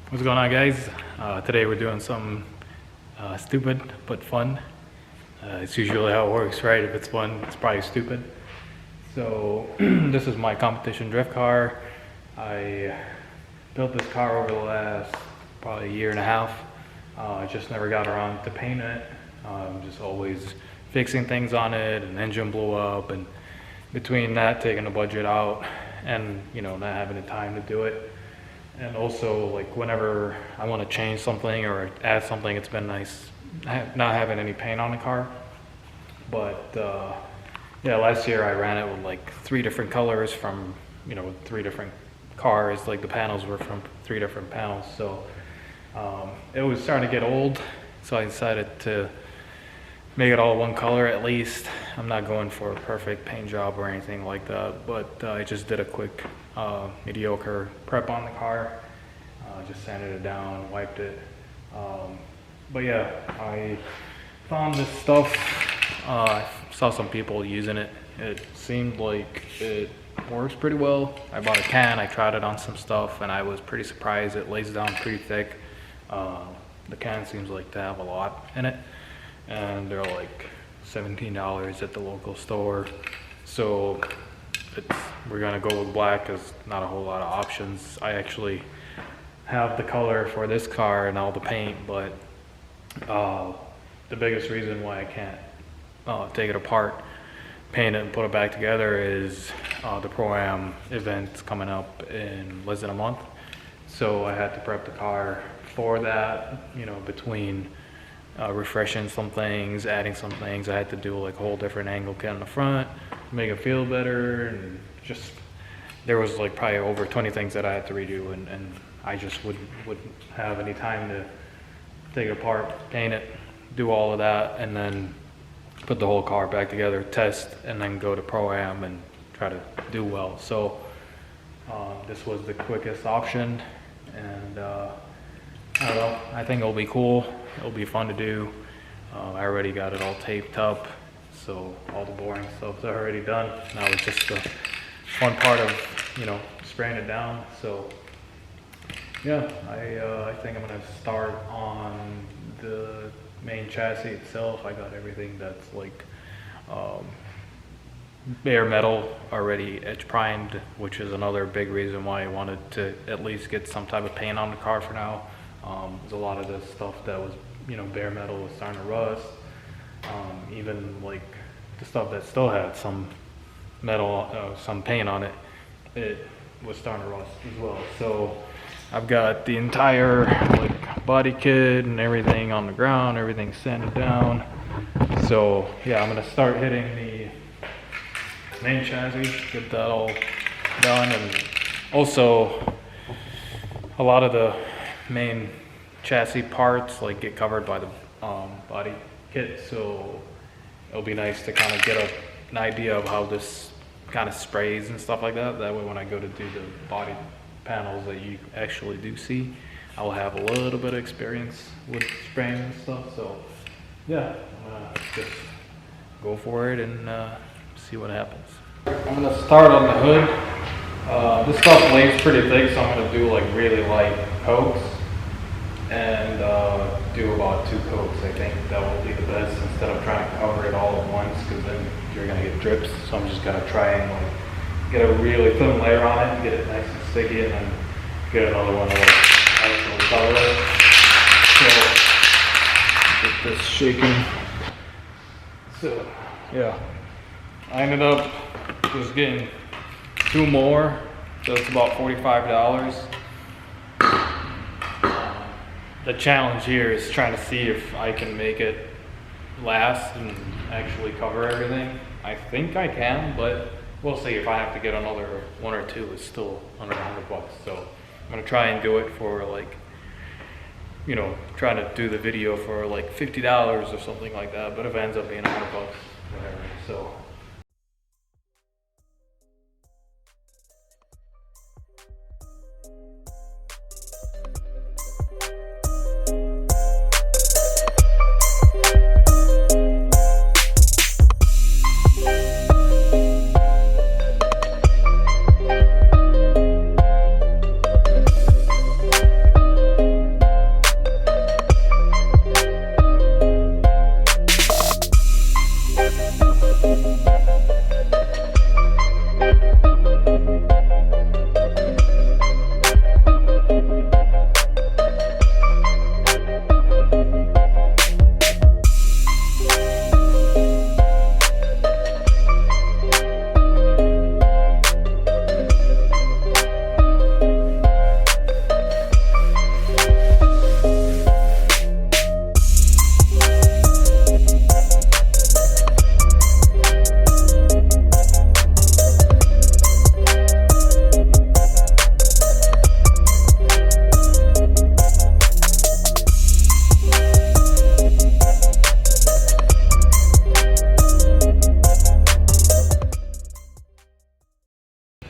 What's going on, guys? Today we're doing something stupid but fun. It's usually how it works, right? If it's fun, it's probably stupid. So this is my competition drift car. I built this car over the last probably a year and a half. I just never got around to painting it. Just always fixing things on it, and engine blew up, and between that, taking the budget out, and not having the time to do it. And also, like, whenever I want to change something or add something, it's been nice not having any paint on the car. But yeah, last year I ran it with like 3 different colors from 3 different cars. Like, the panels were from 3 different panels, so it was starting to get old. So I decided to make it all one color at least. I'm not going for a perfect paint job or anything like that, but I just did a quick mediocre prep on the car. Just sanded it down, wiped it. But yeah, I found this stuff. I saw some people using it. It seemed like it works pretty well. I bought a can, I tried it on some stuff, and I was pretty surprised. It lays down pretty thick. The can seems like to have a lot in it, and they're like $17 at the local store. So we're gonna go with black because not a whole lot of options. I actually have the color for this car and all the paint, but the biggest reason why I can't take it apart, paint it, and put it back together is the Pro-Am event coming up in less than a month. So I had to prep the car for that, between refreshing some things, adding some things. I had to do like a whole different angle kit on the front, make it feel better, and just there was like probably over 20 things that I had to redo, and I just wouldn't have any time to take it apart, paint it, do all of that, and then put the whole car back together, test, and then go to Pro-Am and try to do well. So this was the quickest option, and I don't know, I think it'll be cool. It'll be fun to do. I already got it all taped up, so all the boring stuff's already done. Now it's just the fun part of spraying it down. So yeah, I think I'm gonna start on the main chassis itself. I got everything that's like bare metal already edge primed, which is another big reason why I wanted to at least get some type of paint on the car for now. There's a lot of the stuff that was bare metal was starting to rust. Even like the stuff that still had some metal, some paint on it, it was starting to rust as well. So I've got the entire like body kit and everything on the ground, everything sanded down. So yeah, I'm gonna start hitting the main chassis, get that all done, and also a lot of the main chassis parts like get covered by the body kit, so it'll be nice to kind of get an idea of how this kind of sprays and stuff like that. That way when I go to do the body panels that you actually do see, I'll have a little bit of experience with spraying and stuff. So yeah, I'm gonna just go for it and see what happens. I'm gonna start on the hood. This stuff lays pretty thick, so I'm gonna do like really light coats and do about 2 coats. I think that will be the best, instead of trying to cover it all at once, because then you're gonna get drips. So I'm just gonna try and like get a really thin layer on it, get it nice and sticky, and then get another one of actual cover. So get this shaking. So yeah, I ended up just getting 2 more, so it's about $45. The challenge here is trying to see if I can make it last and actually cover everything. I think I can, but we'll see. If I have to get another 1 or 2, it's still under $100. So I'm gonna try and do it for like, trying to do the video for like $50 or something like that. But if it ends up being $100, whatever. So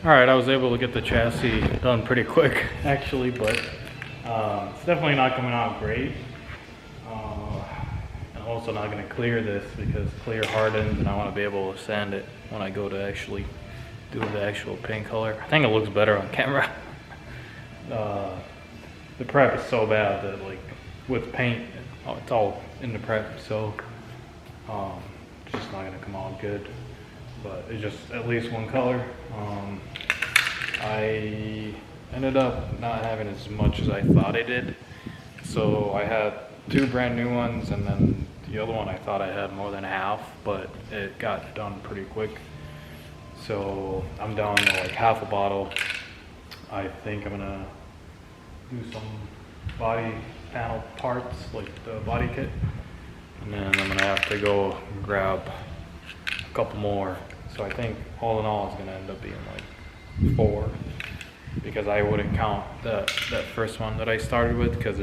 Alright, I was able to get the chassis done pretty quick actually, but it's definitely not coming out great. I'm also not going to clear this because clear hardens and I want to be able to sand it when I go to actually do the actual paint color. I think it looks better on camera. The prep is so bad that like with paint, it's all in the prep, so it's just not going to come out good. But it's just at least one color. I ended up not having as much as I thought I did. So I had 2 brand new ones, and then the other one I thought I had more than half, but it got done pretty quick. So I'm down to like half a bottle. I think I'm gonna do some body panel parts, like the body kit. And then I'm gonna have to go grab a couple more. So I think all in all it's gonna end up being like 4, because I wouldn't count that first one that I started with, because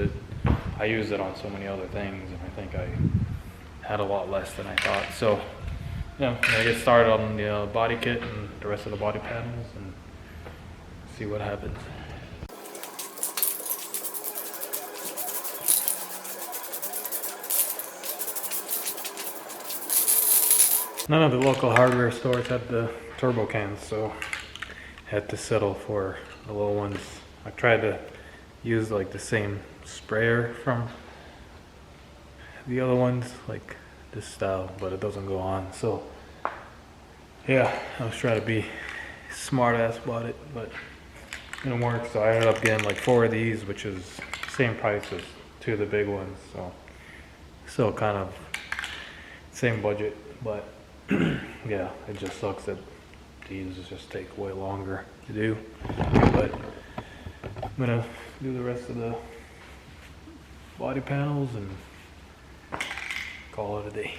I used it on so many other things, and I think I had a lot less than I thought. So yeah, I'm gonna get started on the body kit and the rest of the body panels and see what happens. None of the local hardware stores had the turbo cans, so I had to settle for the little ones. I tried to use like the same sprayer from the other ones, like this style, but it doesn't go on. So yeah, I was trying to be smart ass about it, but it didn't work. So I ended up getting like 4 of these, which is same price as 2 of the big ones. So still kind of same budget, but yeah, it just sucks that these just take way longer to do. But I'm gonna do the rest of the body panels and call it a day.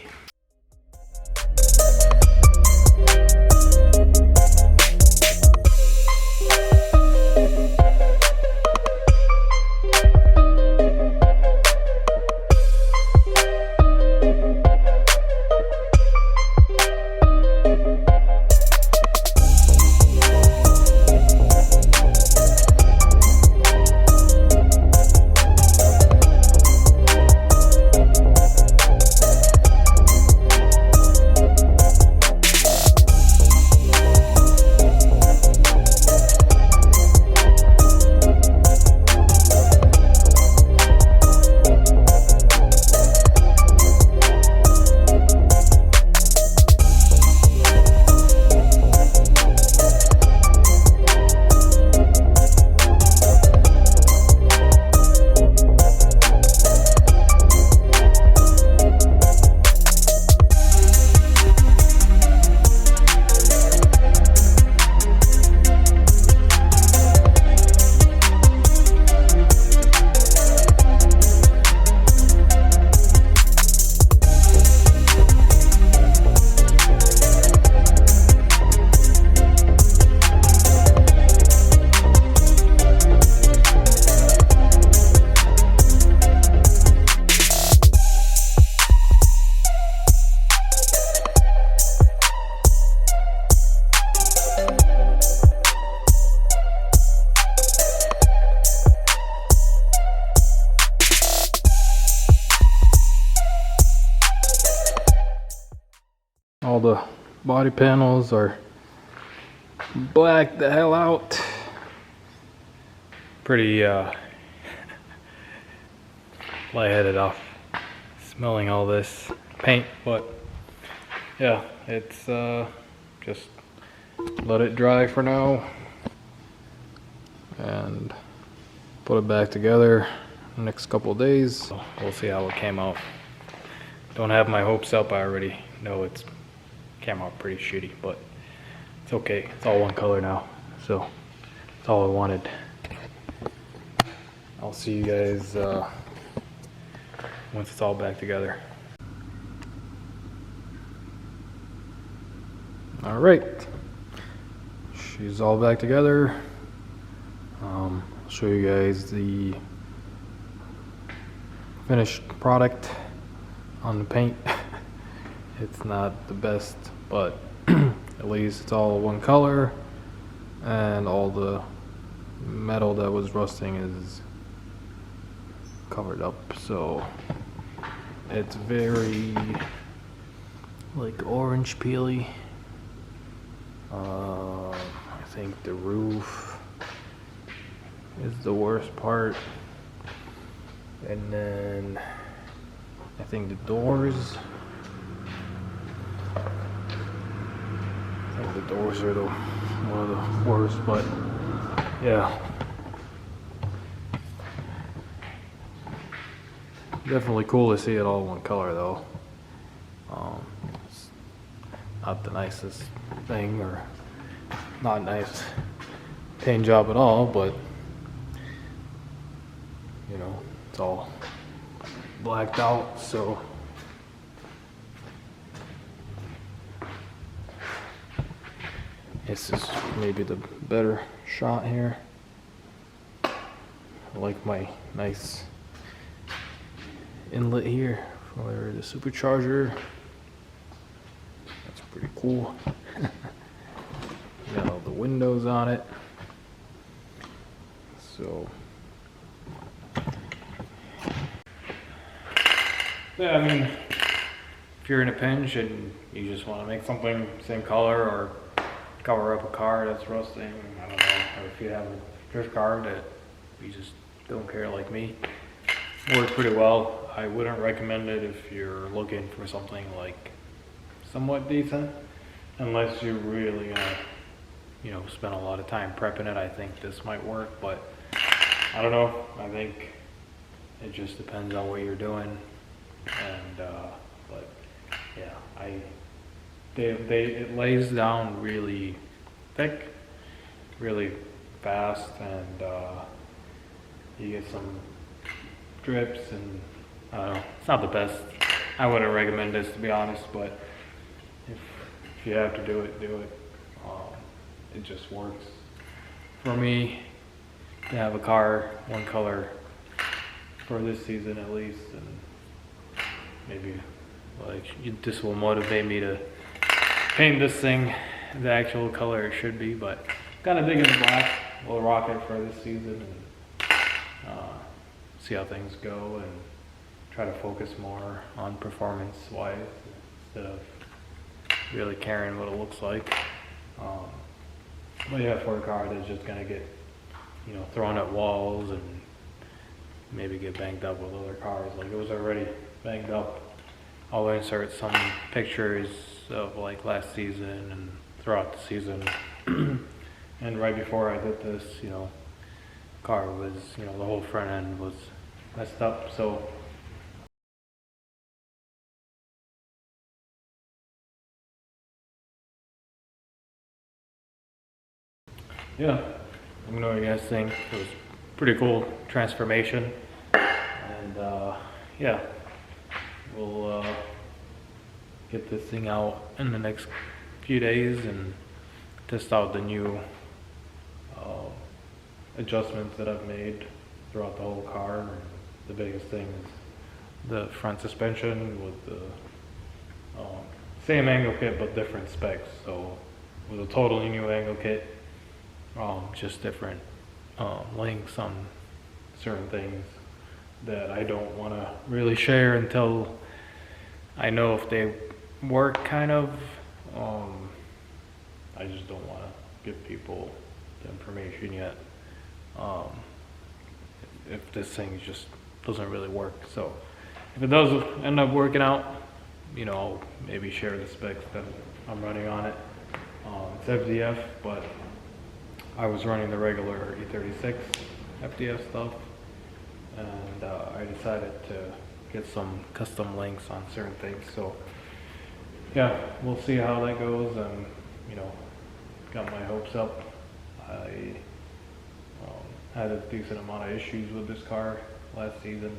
All the body panels are blacked the hell out. Pretty lightheaded off smelling all this paint, but yeah, it's just let it dry for now and put it back together the next couple of days. So we'll see how it came out. Don't have my hopes up. I already know it's came out pretty shitty, but it's okay. It's all one color now, so that's all I wanted. I'll see you guys once it's all back together. All right, she's all back together. I'll show you guys the finished product on the paint. It's not the best, but at least it's all one color, and all the metal that was rusting is covered up, so it's very like orange peely. I think the roof is the worst part, and then I think the doors. I think the doors are one of the worst, but yeah. Definitely cool to see it all one color though. It's not the nicest thing, or not nice paint job at all, but you know, it's all blacked out, so this is maybe the better shot here. I like my nice inlet here for the supercharger. That's pretty cool. Got all the windows on it. So yeah, I mean, if you're in a pinch and you just want to make something same color or cover up a car that's rusting, I don't know, or if you have a drift car that you just don't care like me, worked pretty well. I wouldn't recommend it if you're looking for something like somewhat decent, unless you're really gonna, you know, spend a lot of time prepping it. I think this might work, but I don't know. I think it just depends on what you're doing, and but yeah, it lays down really thick, really fast, and you get some drips, and I don't know, it's not the best. I wouldn't recommend this, to be honest, but if you have to do it, do it. It just works for me to have a car one color for this season at least, and maybe like this will motivate me to paint this thing the actual color it should be, but kind of digging the black. We'll rock it for this season and see how things go, and try to focus more on performance wise instead of really caring what it looks like. But yeah, for a car that's just gonna get, you know, thrown at walls and maybe get banged up with other cars, like it was already banged up. I'll insert some pictures of like last season and throughout the season. And right before I did this, you know, car was, you know, the whole front end was messed up, so yeah, let me know what you guys think. It was pretty cool transformation, and yeah, we'll get this thing out in the next few days and test out the new adjustments that I've made throughout the whole car. And the biggest thing is the front suspension with the same angle kit but different specs. So with a totally new angle kit, just different links on certain things that I don't want to really share until I know if they work, kind of. I just don't want to give people the information yet, if this thing just doesn't really work. So if it does end up working out, you know, I'll maybe share the specs that I'm running on it. It's FDF, but I was running the regular E36 FDF stuff, and I decided to get some custom links on certain things. So yeah, we'll see how that goes. And you know, got my hopes up. I had a decent amount of issues with this car last season.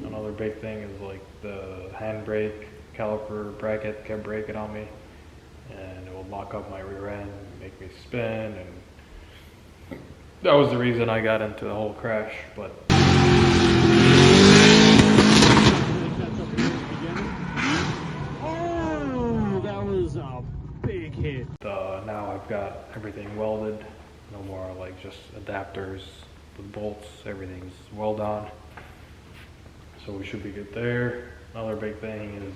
Another big thing is like the handbrake caliper bracket kept breaking on me, and it would lock up my rear end, make me spin, and that was the reason I got into the whole crash. But oh, that was a big hit. now I've got everything welded, no more like just adapters with bolts, everything's welded on. So we should be good there. Another big thing is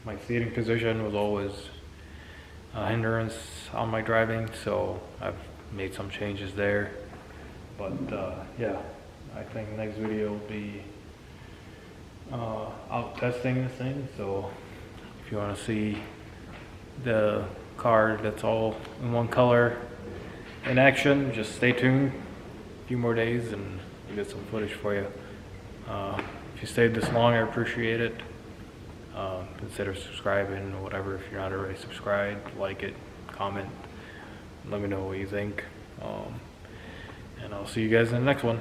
my seating position was always a hindrance on my driving, so I've made some changes there. But yeah, I think next video will be out testing this thing. So if you want to see the car that's all in one color in action, just stay tuned a few more days and we'll get some footage for you. If you stayed this long, I appreciate it. Consider subscribing or whatever. If you're not already subscribed, like it, comment, let me know what you think. And I'll see you guys in the next one.